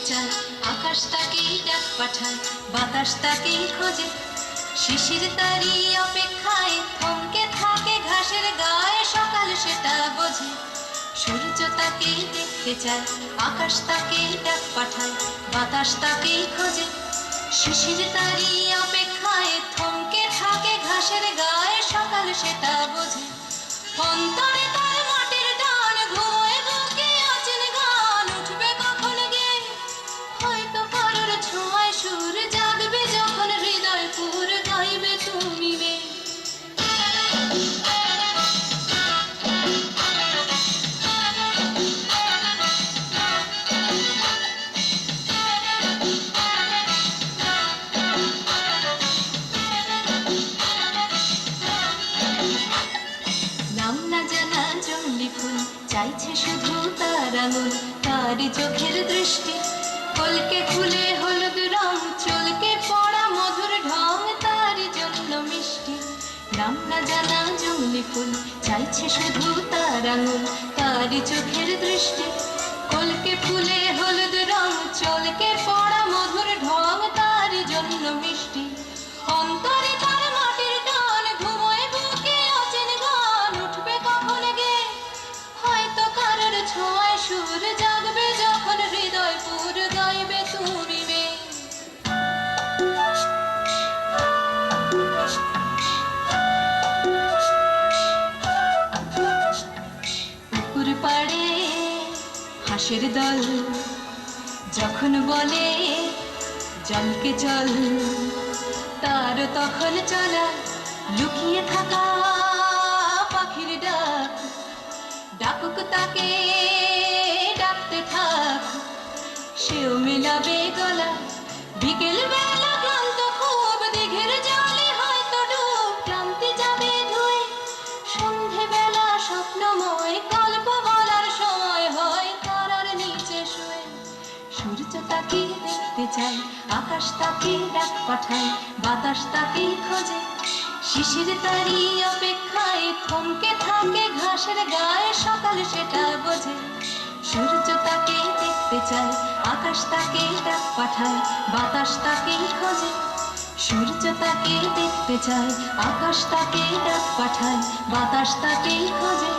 চায় আকাশ তাকেই ডাক পাঠায়, বাতাস তাকেই খোঁজে, শিশির তারই অপেক্ষায় থমকে থাকে ঘাসের গায়ে, সকাল সেটা বোঝে। সূর্য তাকেই দেখতে চায়, আকাশ তাকেই ডাক পাঠায়, বাতাস তাকেই খোঁজে, শিশির তারই অপেক্ষায় থমকে থাকে ঘাসের গায়ে, সকাল সেটা বোঝে। অন্তরে তার মাটির টান, ঘুমোয় বুকে আছেন গান, উঠবে কখন গে হয়তো কারোর ছোঁয়ায় সুর জাগবে যখন হৃদয় পুর গাইবে তুমি বে। নাম না জানা জঙ্গলি ফুল চাইছে শুধু তার আঙুল, তারই চোখের দৃষ্টি কলকে খুলে হলুদ রং, চলকে পড়া মধুর ঢং তারই জন্য মিষ্টি। নাম না জানা জঙ্গলি ফুল চাইছে শুধু তার আঙুল, তারই চোখের দৃষ্টি কলকে ফুলে হলুদ রং, চলকে পড়া মধুর ঢং তারই জন্য মিষ্টি। অন্তরে তার মাটির টান, ঘুমোয় বুকে অচেন গান, উঠবে কখন গে হয়তো কারোর ছোঁয়ায় সুর জাগবে যখন হৃদয় পুর গাইবে তুমি বে। পুকুর পাড়ে হাঁসের দল যখন বলে জলকে চল, তার তখন চলা লুকিয়ে থাকা পাখির ডাক, ডাকুক তাকে ডাকতে থাক, সেও মেলাবে গলা। বিকেল বেলা ক্লান্ত খুব দিঘের জলে হয়তো ডুব, ক্লান্তি যাবে ধুয়ে সন্ধে বেলা স্বপ্নময়, গল্প বলার সময় হয় তারার নিচে শুয়ে। সূর্য তাকে দেখতে চায়, আকাশ তাকে ডাক পাঠায়, বাতাস তাকে খোঁজে, শিশির তারই অপেক্ষায় থমকে থাকে ঘাসের গায়ে, সকাল সেটা বোঝে। সূর্য তাকে দেখতে চায়, আকাশ তাকে ডাক পাঠায়, বাতাস তাকে খোঁজে, সূর্য তাকে দেখতে চায়, আকাশ তাকে ডাক পাঠায়, বাতাস তাকে খোঁজে।